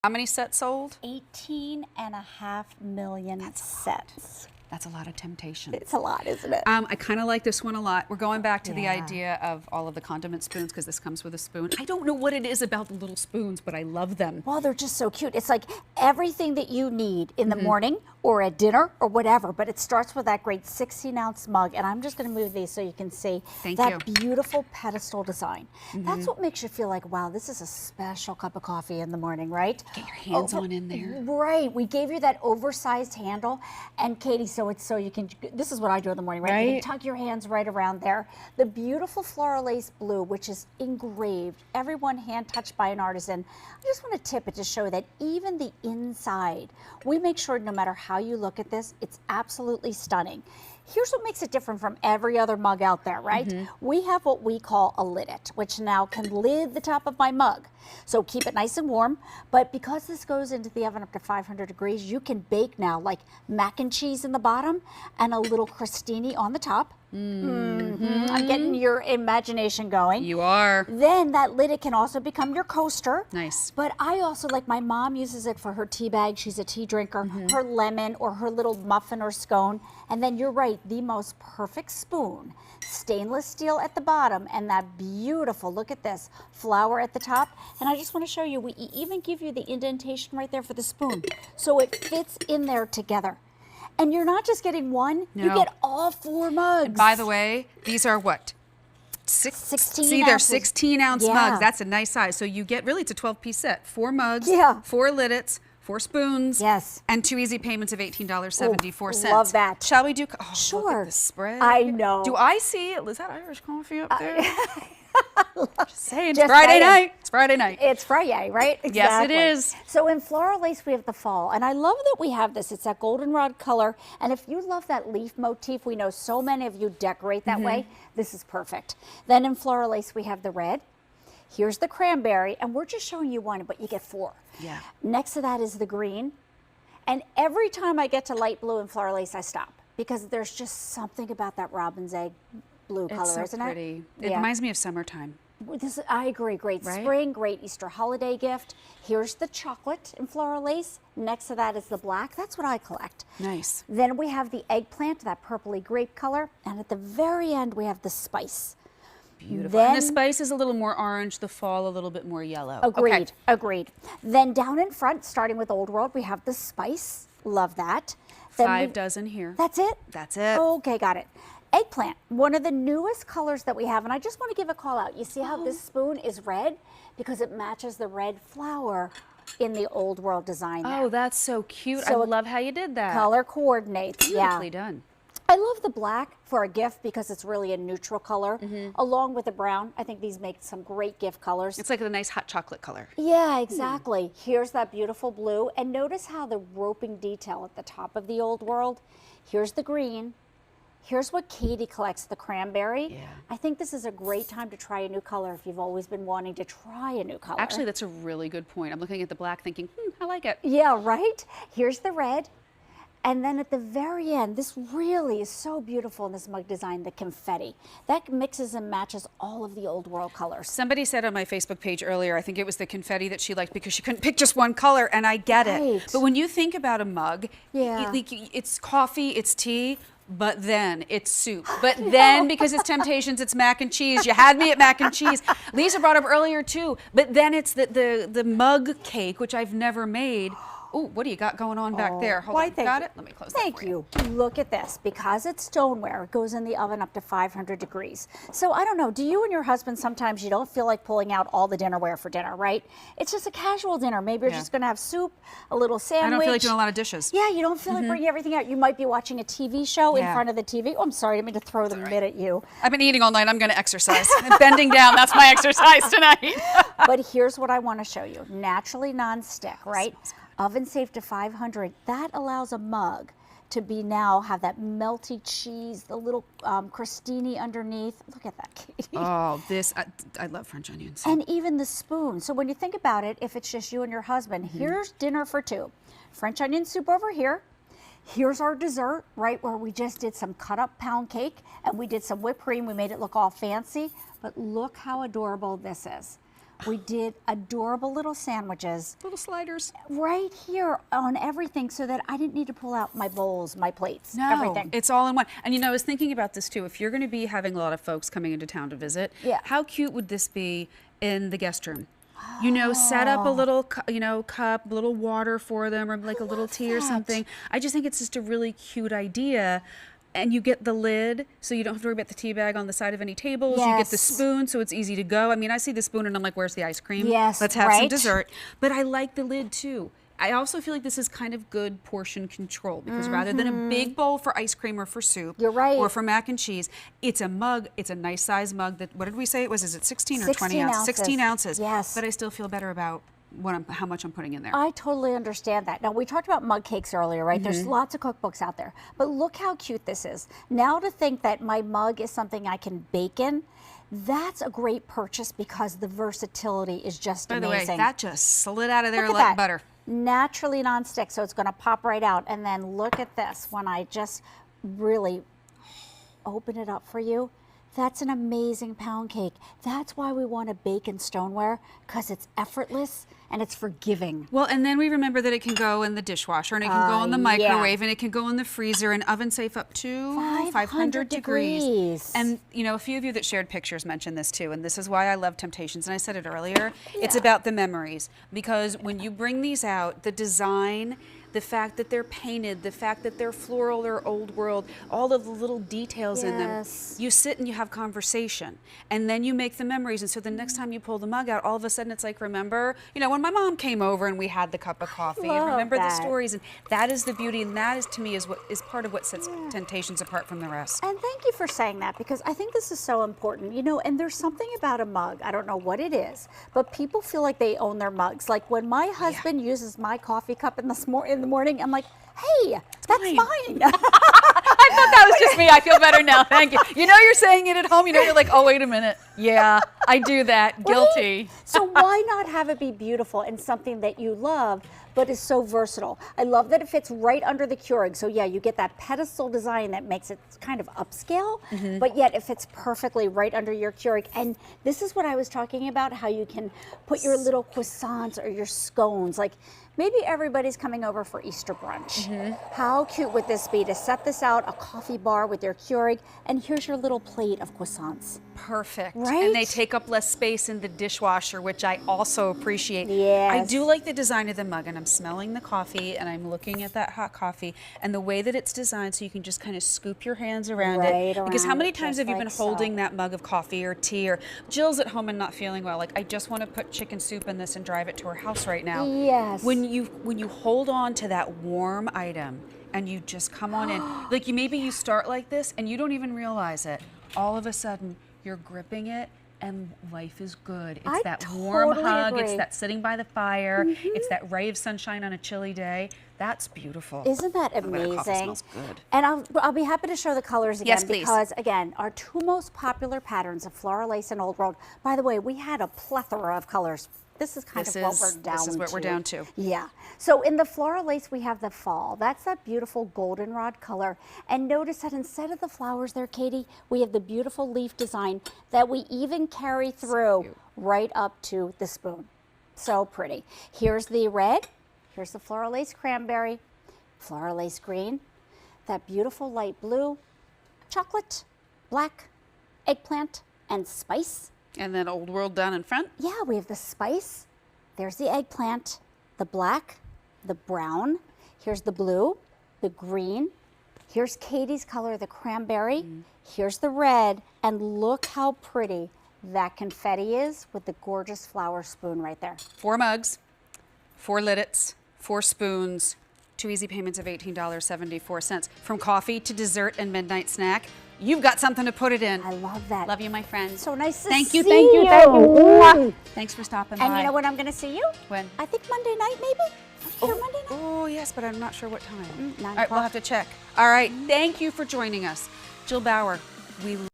How many sets sold? 18.5 million sets. That's a lot of Temp-tations. It's a lot, isn't it? I kind of like this one a lot. We're going back to the Yeah. idea of all of the condiment spoons because this comes with a spoon. I don't know what it is about the little spoons, but I love them. Well, they're just so cute. It's like everything that you need in the morning or at dinner or whatever, but it starts with that great 16-ounce mug. And I'm just going to move these so you can see that beautiful pedestal design. That's what makes you feel like, wow, this is a special cup of coffee in the morning, right? Get your hands on in there. Right. We gave you that oversized handle. And Katie, so it's so you can, this is what I do in the morning, right? You can tuck your hands right around there. The beautiful floral lace blue, which is engraved, every one hand touched by an artisan. I just want to tip it to show that even the inside, we make sure no matter how you look at this, it's absolutely stunning. Here's what makes it different from every other mug out there, right? We have what we call a lid it, which now can lid the top of my mug. So keep it nice and warm, but because this goes into the oven up to 500 degrees, you can bake now like mac and cheese in the bottom and a little crostini on the top. I'm getting your imagination going. You are. Then that lid, it can also become your coaster. Nice. But I also, like my mom uses it for her tea bag. She's a tea drinker, her lemon or her little muffin or scone. And then you're right, the most perfect spoon. Stainless steel at the bottom and that beautiful, look at this, flower at the top. And I just want to show you, we even give you the indentation right there for the spoon. So it fits in there together. And you're not just getting one, you get all 4 mugs. And by the way, these are what? 16 See, they're ounces. 16-ounce mugs. That's a nice size. So you get, really, it's a 12-piece set. 4 mugs, 4 liddits, 4 spoons, and 2 easy payments of $18.74. Love that. Shall we do? Oh, sure. Look at the spread. I know. Do I see it? Is that Irish coffee up there? Just saying, Just it's Friday saying. night. It's Friday night. It's Friday, right? Exactly. Yes, it is. So in floral lace, we have the fall. And I love that we have this. It's that goldenrod color. And if you love that leaf motif, we know so many of you decorate that way. This is perfect. Then in floral lace, we have the red. Here's the cranberry. And we're just showing you one, but you get 4. Yeah. Next to that is the green. And every time I get to light blue and floral lace, I stop. Because there's just something about that robin's egg blue color, isn't pretty. it? It reminds me of summertime. I agree. Great spring, great Easter holiday gift. Here's the chocolate in floral lace. Next to that is the black. That's what I collect. Nice. Then we have the eggplant, that purpley grape color. And at the very end, we have the spice. Beautiful. Then, and the spice is a little more orange, the fall a little bit more yellow. Agreed. Agreed. Then down in front, starting with Old World, we have the spice. Love that. Then 5 dozen here. That's it? That's it. Okay, got it. Eggplant, one of the newest colors that we have, and I just want to give a call out. You see how this spoon is red? Because it matches the red flower in the Old World design there. Oh, that's so cute. So I love how you did that. Color coordinates. Beautifully done. I love the black for a gift because it's really a neutral color, along with the brown. I think these make some great gift colors. It's like a nice hot chocolate color. Yeah, exactly. Here's that beautiful blue, and notice how the roping detail at the top of the Old World. Here's the green. Here's what Katie collects, the cranberry. Yeah. I think this is a great time to try a new color if you've always been wanting to try a new color. Actually, that's a really good point. I'm looking at the black thinking, I like it. Yeah, right? Here's the red. And then at the very end, this really is so beautiful in this mug design, the confetti. That mixes and matches all of the Old World colors. Somebody said on my Facebook page earlier, I think it was the confetti that she liked because she couldn't pick just one color, and I get it. But when you think about a mug, it's coffee, it's tea, but then it's soup. But then, because it's Temp-tations, it's mac and cheese. You had me at mac and cheese. Lisa brought up earlier too, but then it's the mug cake, which I've never made. Oh, what do you got going on back there? Hold on. Got it? Let me close that for you. Thank you. Look at this. Because it's stoneware, it goes in the oven up to 500 degrees. So I don't know, do you and your husband sometimes you don't feel like pulling out all the dinnerware for dinner, right? It's just a casual dinner. Maybe you're just going to have soup, a little sandwich. I don't feel like doing a lot of dishes. Yeah, you don't feel like bringing everything out. You might be watching a TV show in front of the TV. Oh, I'm sorry, I didn't mean to throw the mitt at you. I've been eating all night. I'm going to exercise. I'm bending down. That's my exercise tonight. But here's what I want to show you. Naturally non-stick, right? Oven safe to 500. That allows a mug to be have that melty cheese, the little crostini underneath. Look at that, Katie. Oh, I love French onions. And even the spoon. So when you think about it, if it's just you and your husband, here's dinner for 2. French onion soup over here. Here's our dessert, right, where we just did some cut up pound cake and we did some whipped cream. We made it look all fancy, but look how adorable this is. We did adorable little sandwiches. Little sliders. Right here on everything so that I didn't need to pull out my bowls, my plates, No, everything. it's all in one. And you know, I was thinking about this too. If you're going to be having a lot of folks coming into town to visit, how cute would this be in the guest room? You know, set up a little, cup, little water for them, or like a little tea or something. I just think it's just a really cute idea. And you get the lid, so you don't have to worry about the tea bag on the side of any tables. You get the spoon, so it's easy to go. I mean, I see the spoon and I'm like, where's the ice cream? Yes, let's have some dessert. But I like the lid too. I also feel like this is kind of good portion control because rather than a big bowl for ice cream or for soup, or for mac and cheese, it's a mug. It's a nice size mug. That, what did we say it was? Is it 16 or 20 ounces? 16 ounces. Yes. But I still feel better about how much I'm putting in there. I totally understand that. Now, we talked about mug cakes earlier, right? There's lots of cookbooks out there. But look how cute this is. Now to think that my mug is something I can bake in, that's a great purchase because the versatility is just amazing. By the way, that just slid out of there like like butter. Naturally non-stick, so it's going to pop right out. And then look at this. When I just really open it up for you, that's an amazing pound cake. That's why we want to bake in stoneware, because it's effortless and it's forgiving. Well, and then we remember that it can go in the dishwasher, and it can go in the microwave, and it can go in the freezer, and oven safe up to 500 degrees. And you know, a few of you that shared pictures mentioned this too, and this is why I love Temp-tations, and I said it earlier. It's about the memories, because when you bring these out, the design, the fact that they're painted, the fact that they're floral or old world, all of the little details in them. You sit and you have conversation, and then you make the memories. And so the next time you pull the mug out, all of a sudden it's like, remember, you know, when my mom came over and we had the cup of coffee, and remember the stories. And that is the beauty, and that is, to me, is what is part of what sets Temp-tations apart from the rest. And thank you for saying that, because I think this is so important, you know. And there's something about a mug, I don't know what it is, but people feel like they own their mugs. Like when my husband uses my coffee cup in the morning, I'm like, hey, that's mine. I thought that was just me. I feel better now. Thank you. You know, you're saying it at home. You know, you're like, oh, wait a minute. Yeah, I do that. Guilty. Right? So why not have it be beautiful and something that you love, but is so versatile? I love that it fits right under the Keurig. So yeah, you get that pedestal design that makes it kind of upscale, but yet it fits perfectly right under your Keurig. And this is what I was talking about, how you can put your little croissants or your scones. Like, maybe everybody's coming over for Easter brunch. How cute would this be to set this out, a coffee bar with your Keurig, and here's your little plate of croissants. Perfect. Right? And they take up less space in the dishwasher, which I also appreciate. Yes. I do like the design of the mug, and I'm smelling the coffee, and I'm looking at that hot coffee, and the way that it's designed so you can just kind of scoop your hands around it. Because how many times have you been holding that mug of coffee or tea, or Jill's at home and not feeling well, like, I just want to put chicken soup in this and drive it to her house right now. Yes. When you hold on to that warm item and you just come on in, like maybe you start like this and you don't even realize it. All of a sudden, you're gripping it and life is good. It's that warm hug. It's that sitting by the fire. It's that ray of sunshine on a chilly day. That's beautiful. Isn't that amazing? Coffee smells good. And I'll be happy to show the colors again, yes, please. Because again, our two most popular patterns of Floral Lace and Old World. By the way, we had a plethora of colors. This is kind of what we're down to. This is what we're down to. Yeah. So in the Floral Lace, we have the fall. That's that beautiful goldenrod color. And notice that instead of the flowers there, Katie, we have the beautiful leaf design that we even carry through right up to the spoon. So pretty. Here's the red. Here's the Floral Lace cranberry, Floral Lace green, that beautiful light blue, chocolate, black, eggplant, and spice. And then Old World down in front? Yeah, we have the spice. There's the eggplant, the black, the brown. Here's the blue, the green. Here's Katie's color, the cranberry. Here's the red. And look how pretty that confetti is with the gorgeous flower spoon right there. 4 mugs, 4 liddits, 4 spoons, 2 easy payments of $18.74. From coffee to dessert and midnight snack, you've got something to put it in. I love that. Love you, my friend. So nice to see you. Thank you. Thanks for stopping by. And you know when I'm going to see you? When? I think Monday night, maybe? Here Monday night? Oh, yes, but I'm not sure what time. 9 All right, we'll have to check. All right, thank you for joining us. Jill Bauer, we